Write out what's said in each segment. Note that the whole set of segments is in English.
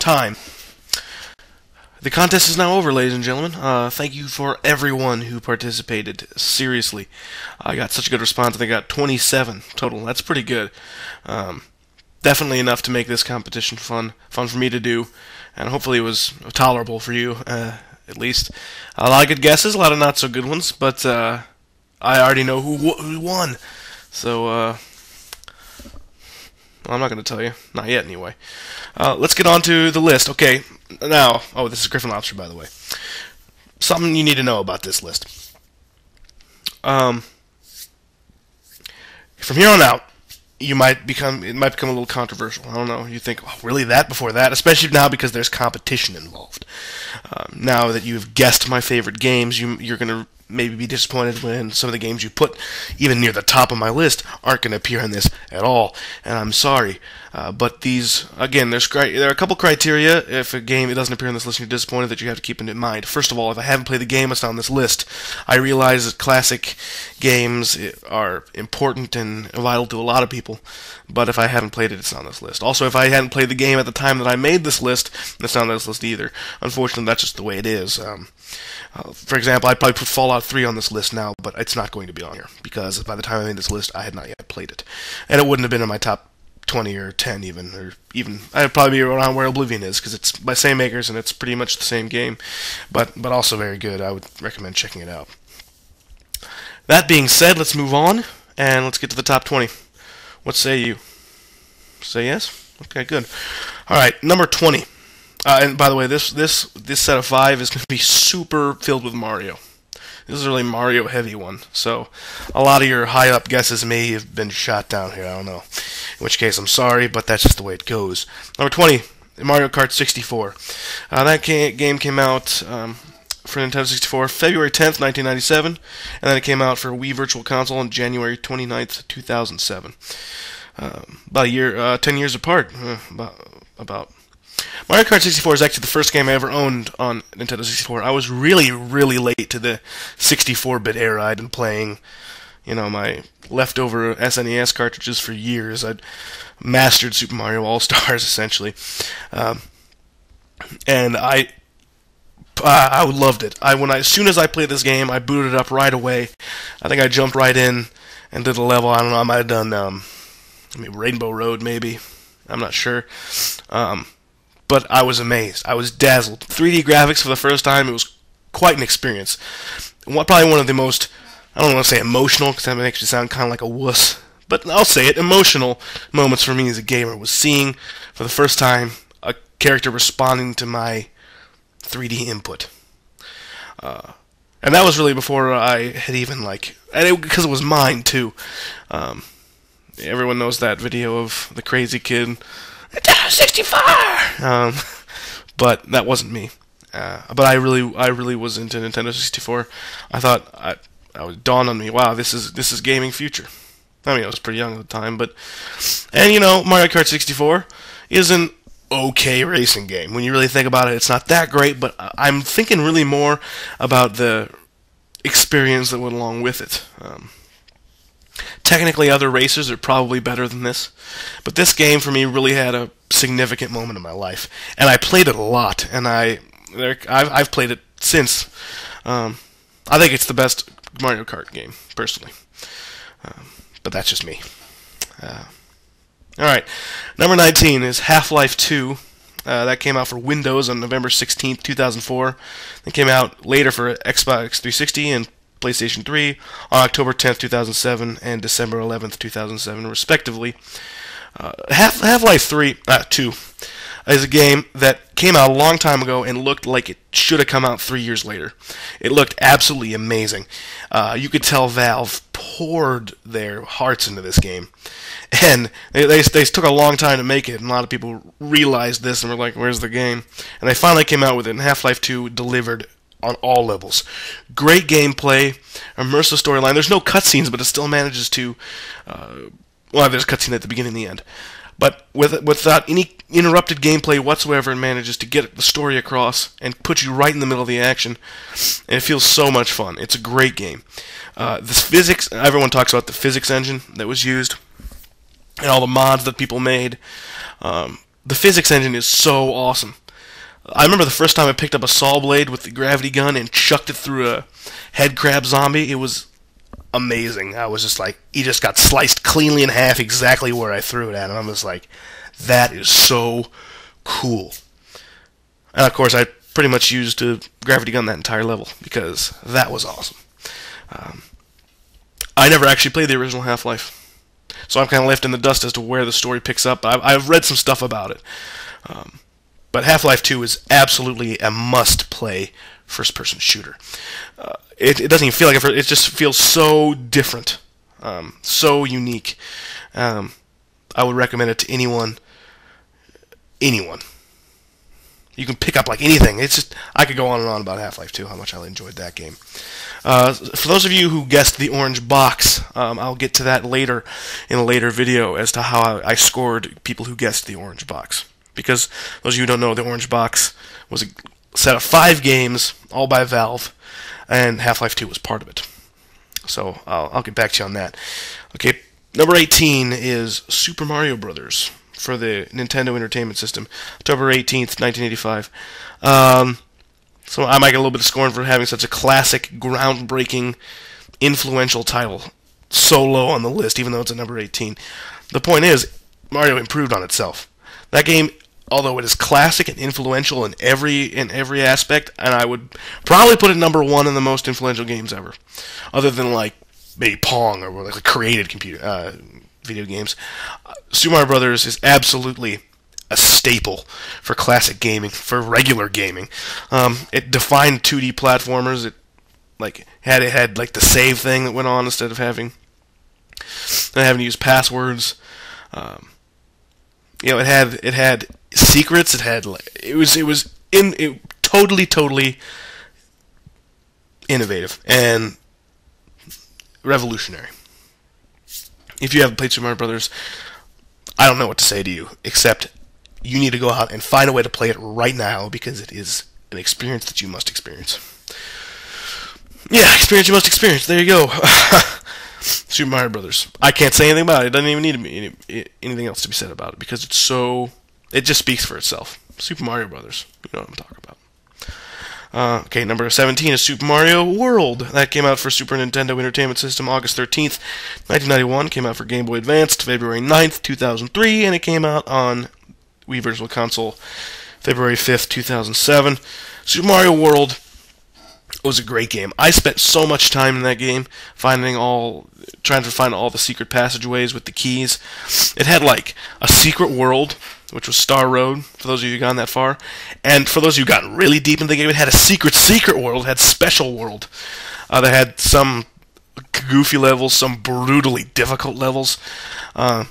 time. The contest is now over, ladies and gentlemen. Thank you for everyone who participated. Seriously. I got such a good response. I think I got 27 total. That's pretty good. Definitely enough to make this competition fun for me to do, and hopefully it was tolerable for you, at least. A lot of good guesses, a lot of not so good ones, but I already know who won. So, well, I'm not going to tell you. Not yet, anyway. Let's get on to the list. Okay, now, this is Griffinlobster, by the way. Something you need to know about this list. From here on out, it might become a little controversial. I don't know. You think, oh, really, that before that? Especially now because there's competition involved. Now that you've guessed my favorite games, you're going to maybe be disappointed when some of the games you put even near the top of my list aren't going to appear in this at all, and I'm sorry. But these, again, there are a couple criteria. If a game doesn't appear on this list and you're disappointed, that you have to keep in mind. First of all, if I haven't played the game that's on this list, I realize that classic games are important and vital to a lot of people, but if I haven't played it, it's not on this list. Also, if I hadn't played the game at the time that I made this list, it's not on this list either. Unfortunately, that's just the way it is. For example, I'd probably put Fallout 3 on this list now, but it's not going to be on here, because by the time I made this list, I had not yet played it. And it wouldn't have been in my top 20 or 10 even, or even, I'd probably be around where Oblivion is, because it's by same makers and it's pretty much the same game, but also very good. I would recommend checking it out. That being said, let's move on, and let's get to the top 20. What say you? Say yes? Okay, good. Alright, number 20. And by the way, this set of 5 is going to be super filled with Mario. This is a really Mario-heavy one, so a lot of your high-up guesses may have been shot down here, I don't know. In which case, I'm sorry, but that's just the way it goes. Number 20, Mario Kart 64. That game came out for Nintendo 64 February 10th, 1997, and then it came out for Wii Virtual Console on January 29th, 2007. About a year, 10 years apart, about. Mario Kart 64 is actually the first game I ever owned on Nintendo 64. I was really, really late to the 64-bit era. I'd been playing, my leftover SNES cartridges for years. I'd mastered Super Mario All-Stars, essentially. And I loved it. As soon as I played this game, I booted it up right away. I think I jumped right in and did a level. I don't know, I might have done Rainbow Road, maybe. I'm not sure. But I was amazed. I was dazzled. 3D graphics for the first time, it was quite an experience. Probably one of the most, I don't want to say emotional, because that makes you sound kind of like a wuss, but I'll say it, emotional moments for me as a gamer was seeing, for the first time, a character responding to my 3D input. And that was really before I had even, because it was mine, too. Everyone knows that video of the crazy kid, Nintendo 64! But that wasn't me. But I really was into Nintendo 64. I thought, it would dawn on me, wow, this is gaming future. I mean, I was pretty young at the time, and Mario Kart 64 is an okay racing game. When you really think about it, it's not that great, but I'm thinking really more about the experience that went along with it. Technically, other racers are probably better than this, but this game for me really had a significant moment in my life, and I played it a lot, and I've played it since. I think it's the best Mario Kart game, personally, but that's just me. Alright, number 19 is Half-Life 2. That came out for Windows on November 16th, 2004. It came out later for Xbox 360 and PlayStation 3 on October 10th, 2007 and December 11th, 2007, respectively. Half-Life 2 is a game that came out a long time ago and looked like it should have come out 3 years later. It looked absolutely amazing. You could tell Valve poured their hearts into this game. And they took a long time to make it, and a lot of people realized this and were like, where's the game? And they finally came out with it, and Half-Life 2 delivered on all levels. Great gameplay, immersive storyline. There's no cutscenes, but it still manages to... there's a cutscene at the beginning and the end. But without any interrupted gameplay whatsoever, it manages to get the story across and put you right in the middle of the action. And it feels so much fun. It's a great game. This physics, everyone talks about the physics engine that was used, and all the mods that people made. the physics engine is so awesome. I remember the first time I picked up a saw blade with the gravity gun and chucked it through a head crab zombie. It was amazing. I was just like, he just got sliced cleanly in half exactly where I threw it at, and I'm just like, that is so cool. And of course, I pretty much used a gravity gun that entire level because that was awesome. I never actually played the original Half-Life, so I'm kind of left in the dust as to where the story picks up. I've read some stuff about it. But Half-Life 2 is absolutely a must-play first-person shooter. It doesn't even feel like it just feels so different, so unique. I would recommend it to anyone. Anyone. You can pick up like anything. It's just, I could go on and on about Half-Life 2, how much I enjoyed that game. For those of you who guessed the orange box, I'll get to that later in a later video as to how I scored people who guessed the orange box. Because those of you who don't know, the orange box was a set of 5 games, all by Valve, and Half-Life 2 was part of it. So I'll get back to you on that. Okay, number 18 is Super Mario Brothers for the Nintendo Entertainment System, October 18th, 1985. So I might get a little bit of scorn for having such a classic, groundbreaking, influential title so low on the list, even though it's at number 18. The point is, Mario improved on itself. That game, although it is classic and influential in every aspect, and I would probably put it number 1 in the most influential games ever, other than like maybe Pong or like created video games. Super Mario Brothers is absolutely a staple for classic gaming, for regular gaming. It defined 2D platformers. It had like the save thing that went on instead of having to use passwords. It had secrets. It was totally innovative and revolutionary. If you haven't played Super Mario Brothers, I don't know what to say to you, except you need to go out and find a way to play it right now, because it is an experience that you must experience. Yeah, experience you must experience. There you go. Super Mario Brothers. I can't say anything about it. It doesn't even need anything else to be said about it, because it just speaks for itself. Super Mario Brothers. You know what I'm talking about. Okay, number 17 is Super Mario World. That came out for Super Nintendo Entertainment System August 13th, 1991. Came out for Game Boy Advance February 9th, 2003, and it came out on Wii Virtual Console February 5th, 2007. Super Mario World was a great game. I spent so much time in that game trying to find all the secret passageways with the keys. It had like a secret world, which was Star Road, for those of you who got that far. And for those of you who got really deep into the game, it had a secret world. It had Special World. They had some goofy levels, some brutally difficult levels. The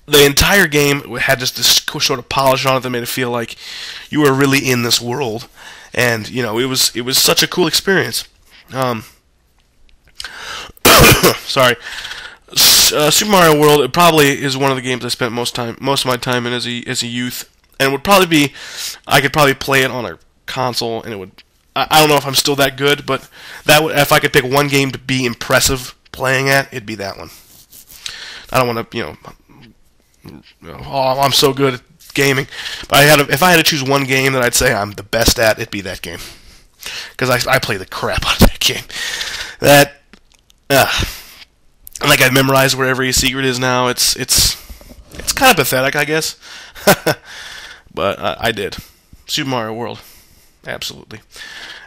entire game had just this sort of polish on it that made it feel like you were really in this world. And, it was such a cool experience. Sorry. Super Mario World, it probably is one of the games I spent most of my time in as a youth, and I could probably play it on a console, and I don't know if I'm still that good, but if I could pick one game to be impressive playing at, it'd be that one. I don't want to, I'm so good at gaming. But if I had to choose one game that I'd say I'm the best at, it'd be that game, because I play the crap out of that game. Like I memorized where every secret is now. It's kind of pathetic, I guess. But I did. Super Mario World. Absolutely.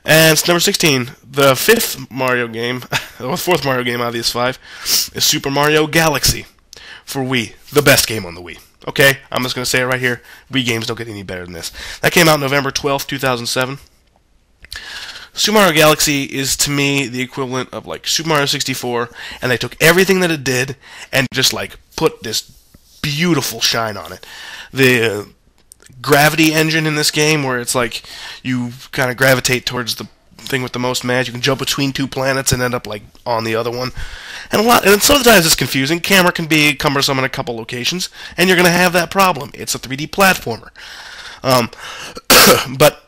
And it's number 16. The fourth Mario game out of these 5 is Super Mario Galaxy for Wii. The best game on the Wii. Okay? I'm just going to say it right here. Wii games don't get any better than this. That came out November 12th, 2007. Super Mario Galaxy is, to me, the equivalent of like Super Mario 64, and they took everything that it did and just like put this beautiful shine on it. The gravity engine in this game, where it's like you kind of gravitate towards the thing with the most mass. You can jump between 2 planets and end up like on the other one. And sometimes it's confusing. Camera can be cumbersome in a couple locations, and you're going to have that problem. It's a 3D platformer. But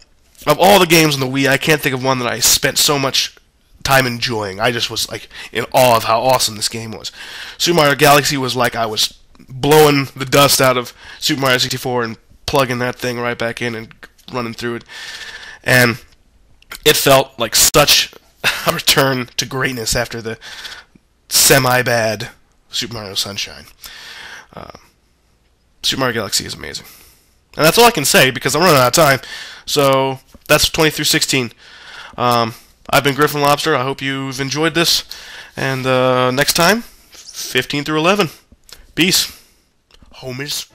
of all the games on the Wii, I can't think of one that I spent so much time enjoying. I just was like in awe of how awesome this game was. Super Mario Galaxy was like I was blowing the dust out of Super Mario 64 and plugging that thing right back in and running through it. And it felt like such a return to greatness after the semi-bad Super Mario Sunshine. Super Mario Galaxy is amazing. And that's all I can say because I'm running out of time. So that's 20 through 16. I've been Griffinlobster. I hope you've enjoyed this. And next time, 15 through 11. Peace. Homies.